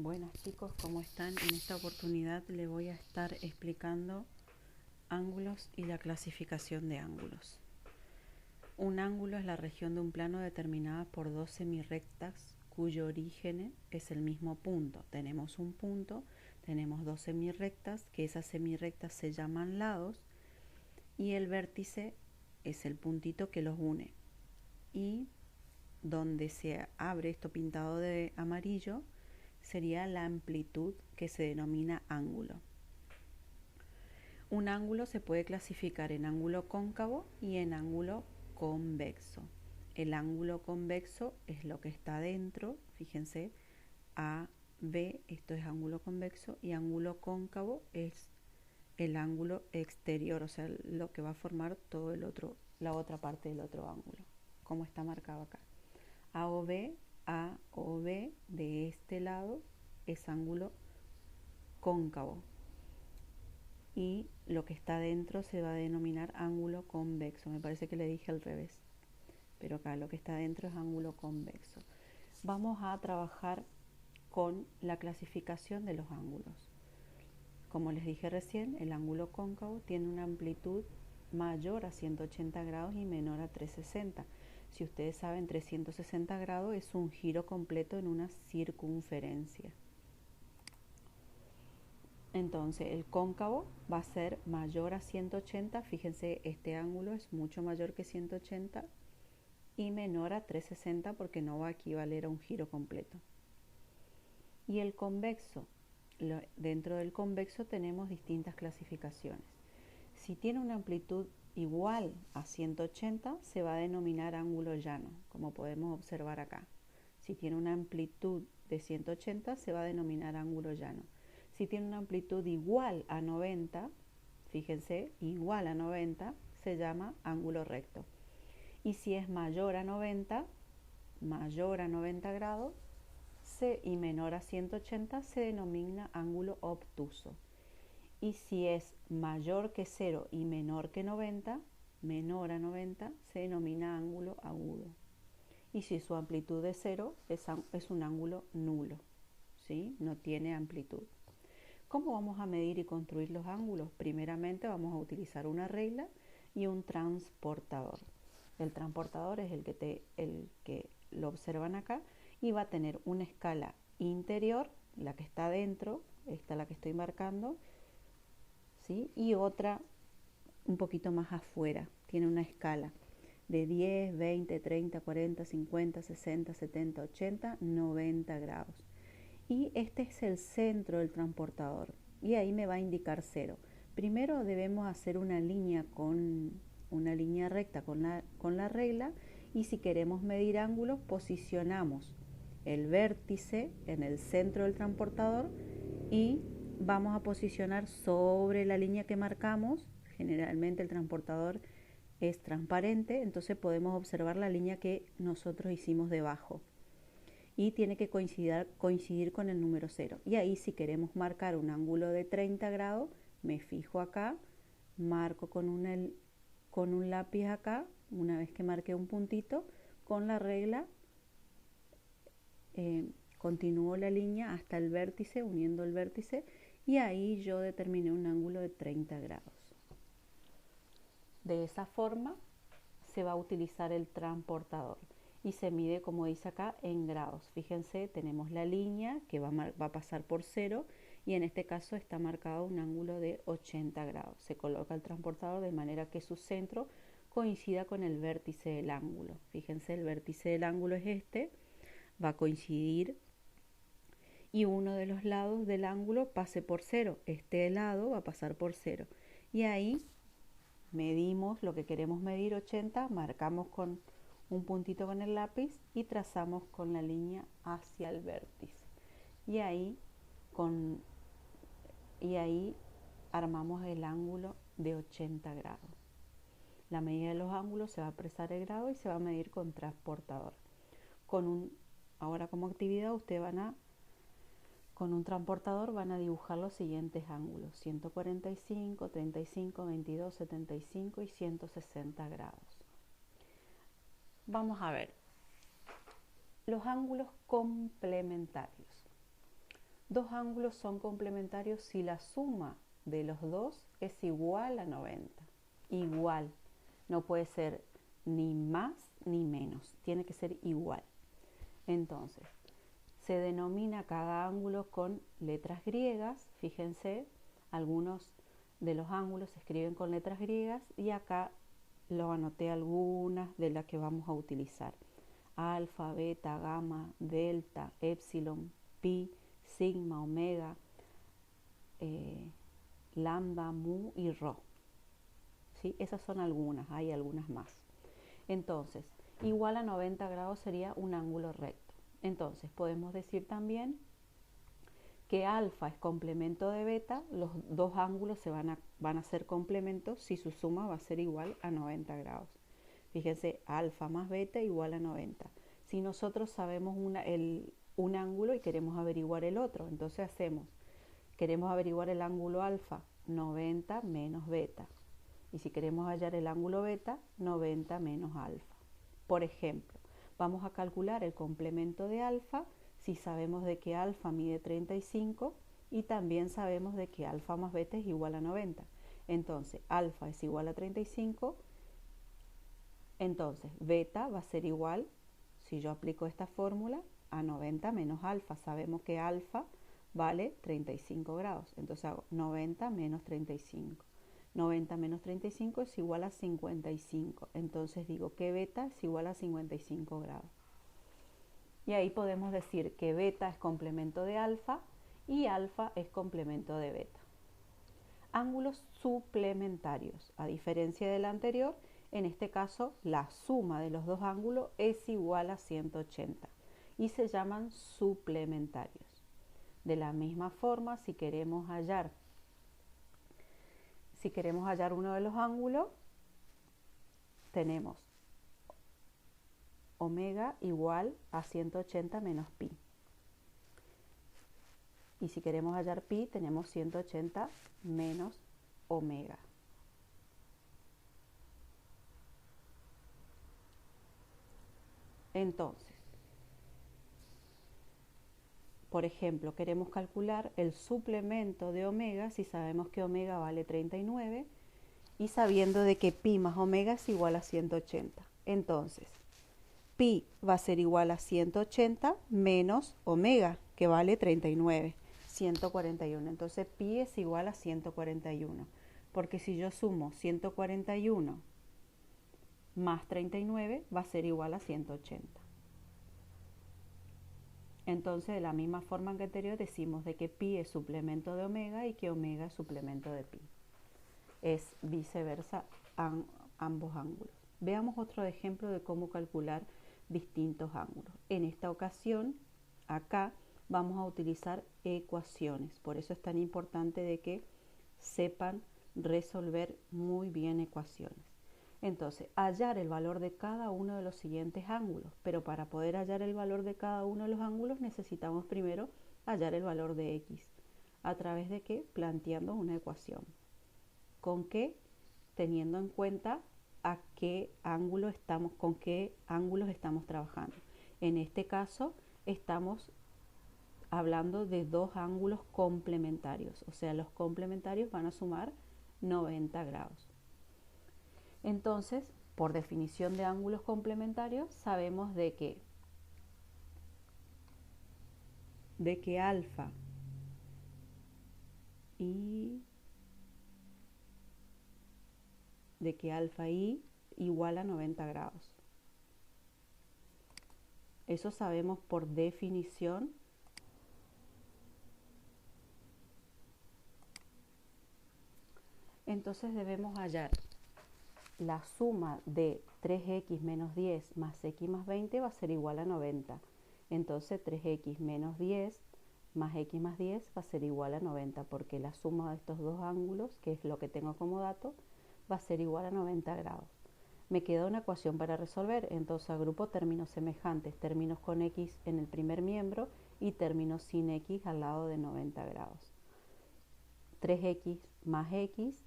Buenas chicos, ¿cómo están? En esta oportunidad les voy a estar explicando ángulos y la clasificación de ángulos. Un ángulo es la región de un plano determinada por dos semirrectas cuyo origen es el mismo punto. Tenemos un punto, tenemos dos semirrectas, que esas semirrectas se llaman lados y el vértice es el puntito que los une. Y donde se abre esto pintado de amarillo sería la amplitud, que se denomina ángulo. Un ángulo se puede clasificar en ángulo cóncavo y en ángulo convexo. El ángulo convexo es lo que está dentro, fíjense, A, B, esto es ángulo convexo, y ángulo cóncavo es el ángulo exterior, o sea, lo que va a formar todo el otro, la otra parte del otro ángulo, como está marcado acá. A o B de este lado es ángulo cóncavo y lo que está dentro se va a denominar ángulo convexo. Me parece que le dije al revés, pero acá lo que está dentro es ángulo convexo. Vamos a trabajar con la clasificación de los ángulos. Como les dije recién, el ángulo cóncavo tiene una amplitud mayor a 180 grados y menor a 360. Si ustedes saben, 360 grados es un giro completo en una circunferencia. Entonces el cóncavo va a ser mayor a 180, fíjense, este ángulo es mucho mayor que 180 y menor a 360 porque no va a equivaler a un giro completo. Y el convexo, dentro del convexo tenemos distintas clasificaciones. Si tiene una amplitud igual a 180 se va a denominar ángulo llano, como podemos observar acá. Si tiene una amplitud de 180 se va a denominar ángulo llano. Si tiene una amplitud igual a 90, fíjense, igual a 90, se llama ángulo recto. Y si es mayor a 90 grados y menor a 180, se denomina ángulo obtuso. Y si es mayor que 0 y menor que 90, menor a 90, se denomina ángulo agudo. Y si su amplitud es 0, es un ángulo nulo, ¿sí? No tiene amplitud. ¿Cómo vamos a medir y construir los ángulos? Primeramente vamos a utilizar una regla y un transportador. El transportador es el que lo observan acá y va a tener una escala interior, la que está dentro, esta es la que estoy marcando, ¿sí? Y otra un poquito más afuera, tiene una escala de 10, 20, 30, 40, 50, 60, 70, 80, 90 grados. Y este es el centro del transportador y ahí me va a indicar 0. Primero debemos hacer una línea recta con la regla, y si queremos medir ángulos posicionamos el vértice en el centro del transportador y vamos a posicionar sobre la línea que marcamos. Generalmente el transportador es transparente, entonces podemos observar la línea que nosotros hicimos debajo y tiene que coincidir con el número 0. Y ahí, si queremos marcar un ángulo de 30 grados, me fijo acá, marco con un lápiz acá, una vez que marqué un puntito, con la regla continúo la línea hasta el vértice, uniendo el vértice, y ahí yo determiné un ángulo de 30 grados. De esa forma se va a utilizar el transportador y se mide, como dice acá, en grados. Fíjense, tenemos la línea que va a pasar por 0 y en este caso está marcado un ángulo de 80 grados. Se coloca el transportador de manera que su centro coincida con el vértice del ángulo. Fíjense, el vértice del ángulo es este, va a coincidir y uno de los lados del ángulo pase por 0. Este lado va a pasar por 0 y ahí medimos lo que queremos medir, 80, marcamos con un puntito con el lápiz y trazamos con la línea hacia el vértice. Y ahí armamos el ángulo de 80 grados. La medida de los ángulos se va a expresar en grado y se va a medir con transportador. Ahora como actividad ustedes con un transportador van a dibujar los siguientes ángulos: 145, 35, 22, 75 y 160 grados. Vamos a ver los ángulos complementarios. Dos ángulos son complementarios si la suma de los dos es igual a 90. Igual. No puede ser ni más ni menos. Tiene que ser igual. Entonces, se denomina cada ángulo con letras griegas. Fíjense, algunos de los ángulos se escriben con letras griegas y acá lo anoté algunas de las que vamos a utilizar. Alfa, beta, gamma, delta, epsilon, pi, sigma, omega, lambda, mu y rho. ¿Sí? Esas son algunas, hay algunas más. Entonces, igual a 90 grados sería un ángulo recto. Entonces, podemos decir también que alfa es complemento de beta, los dos ángulos van a ser complementos si su suma va a ser igual a 90 grados. Fíjense, alfa más beta igual a 90. Si nosotros sabemos un ángulo y queremos averiguar el otro, entonces queremos averiguar el ángulo alfa, 90 menos beta. Y si queremos hallar el ángulo beta, 90 menos alfa. Por ejemplo, vamos a calcular el complemento de alfa si sabemos de que alfa mide 35 y también sabemos de que alfa más beta es igual a 90. Entonces, alfa es igual a 35, entonces beta va a ser igual, si yo aplico esta fórmula, a 90 menos alfa. Sabemos que alfa vale 35 grados, entonces hago 90 menos 35. 90 menos 35 es igual a 55. Entonces digo que beta es igual a 55 grados. Y ahí podemos decir que beta es complemento de alfa y alfa es complemento de beta. Ángulos suplementarios. A diferencia del anterior, en este caso la suma de los dos ángulos es igual a 180 y se llaman suplementarios. De la misma forma, si queremos hallar uno de los ángulos, tenemos omega igual a 180 menos pi. Y si queremos hallar pi, tenemos 180 menos omega. Entonces, por ejemplo, queremos calcular el suplemento de omega si sabemos que omega vale 39 y sabiendo de que pi más omega es igual a 180. Entonces, pi va a ser igual a 180 menos omega, que vale 39, 141. Entonces, pi es igual a 141, porque si yo sumo 141 más 39 va a ser igual a 180. Entonces, de la misma forma que anterior, decimos de que pi es suplemento de omega y que omega es suplemento de pi. Es viceversa ambos ángulos. Veamos otro ejemplo de cómo calcular distintos ángulos. En esta ocasión, acá vamos a utilizar ecuaciones. Por eso es tan importante de que sepan resolver muy bien ecuaciones. Entonces, hallar el valor de cada uno de los siguientes ángulos. Pero para poder hallar el valor de cada uno de los ángulos necesitamos primero hallar el valor de x. ¿A través de qué? Planteando una ecuación. ¿Con qué? Teniendo en cuenta a qué ángulo con qué ángulos estamos trabajando. En este caso estamos hablando de dos ángulos complementarios, o sea, los complementarios van a sumar 90 grados. Entonces, por definición de ángulos complementarios, sabemos de que alfa y igual a 90 grados. Eso sabemos por definición. Entonces debemos hallar la suma de 3x menos 10 más x más 20 va a ser igual a 90. Entonces 3x menos 10 más x más 10 va a ser igual a 90, porque la suma de estos dos ángulos, que es lo que tengo como dato, va a ser igual a 90 grados. Me queda una ecuación para resolver, entonces agrupo términos semejantes, términos con x en el primer miembro y términos sin x al lado de 90 grados. 3x más x,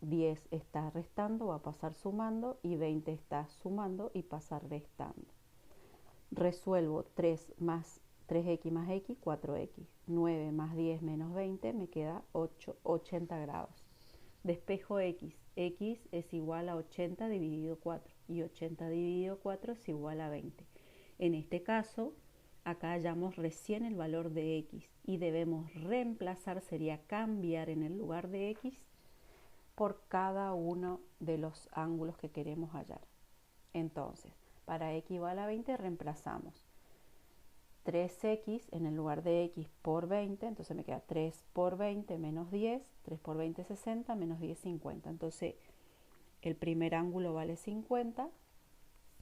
10 está restando, va a pasar sumando, y 20 está sumando y pasa restando. Resuelvo 3 3x más x, 4x. 9 más 10 menos 20 me queda 80 grados. Despejo x. X es igual a 80 dividido 4. Y 80 dividido 4 es igual a 20. En este caso, acá hallamos recién el valor de x. Y debemos reemplazar, sería cambiar en el lugar de x por cada uno de los ángulos que queremos hallar. Entonces, para x igual a 20 reemplazamos 3x en el lugar de x por 20, entonces me queda 3 por 20 menos 10, 3 por 20 60, menos 10 50. Entonces el primer ángulo vale 50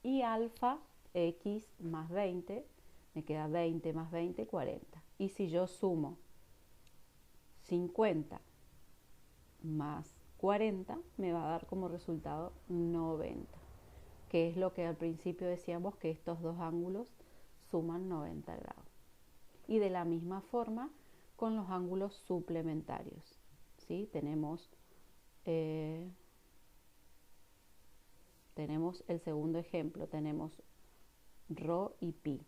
y alfa x más 20, me queda 20 más 20, 40. Y si yo sumo 50 más 40, me va a dar como resultado 90, que es lo que al principio decíamos que estos dos ángulos suman 90 grados. Y de la misma forma con los ángulos suplementarios, ¿sí? Tenemos el segundo ejemplo, tenemos ρ y pi.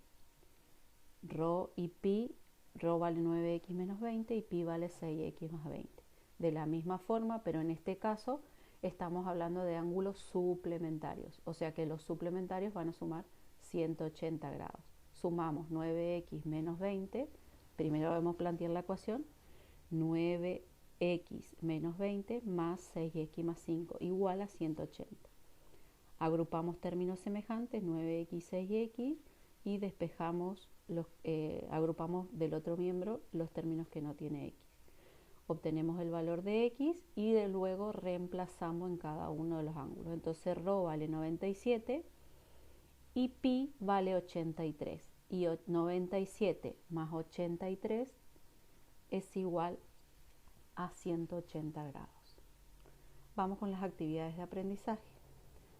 Ρ y pi, ρ vale 9x menos 20 y pi vale 6x más 20. De la misma forma, pero en este caso estamos hablando de ángulos suplementarios, o sea que los suplementarios van a sumar 180 grados. Sumamos 9x menos 20, primero debemos plantear la ecuación, 9x menos 20 más 6x más 5 igual a 180. Agrupamos términos semejantes, 9x, 6x, y despejamos, agrupamos del otro miembro los términos que no tiene x. Obtenemos el valor de x y de luego reemplazamos en cada uno de los ángulos. Entonces ρ vale 97 y pi vale 83. Y 97 más 83 es igual a 180 grados. Vamos con las actividades de aprendizaje.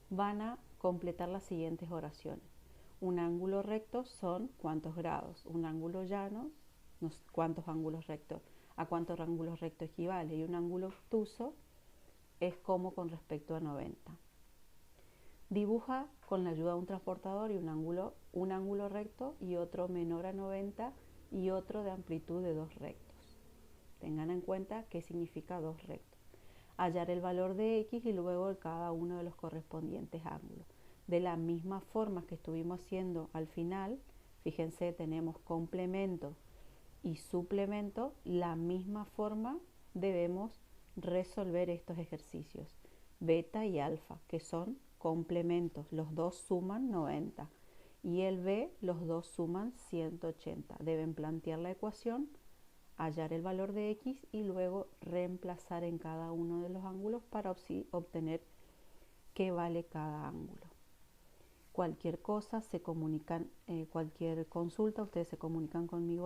Van a completar las siguientes oraciones. Un ángulo recto son cuántos grados. Un ángulo llano, cuántos ángulos rectos. A cuántos ángulos rectos equivale. Y un ángulo obtuso es como con respecto a 90. Dibuja con la ayuda de un transportador y un ángulo recto y otro menor a 90 y otro de amplitud de 2 rectos. Tengan en cuenta qué significa 2 rectos. Hallar el valor de x y luego de cada uno de los correspondientes ángulos. De la misma forma que estuvimos haciendo al final, fíjense, tenemos complemento y suplemento, la misma forma debemos resolver estos ejercicios. Beta y alfa, que son complementos, los dos suman 90 y el b, los dos suman 180. Deben plantear la ecuación, hallar el valor de x y luego reemplazar en cada uno de los ángulos para obtener qué vale cada ángulo. Cualquier cosa se comunican, cualquier consulta, ustedes se comunican conmigo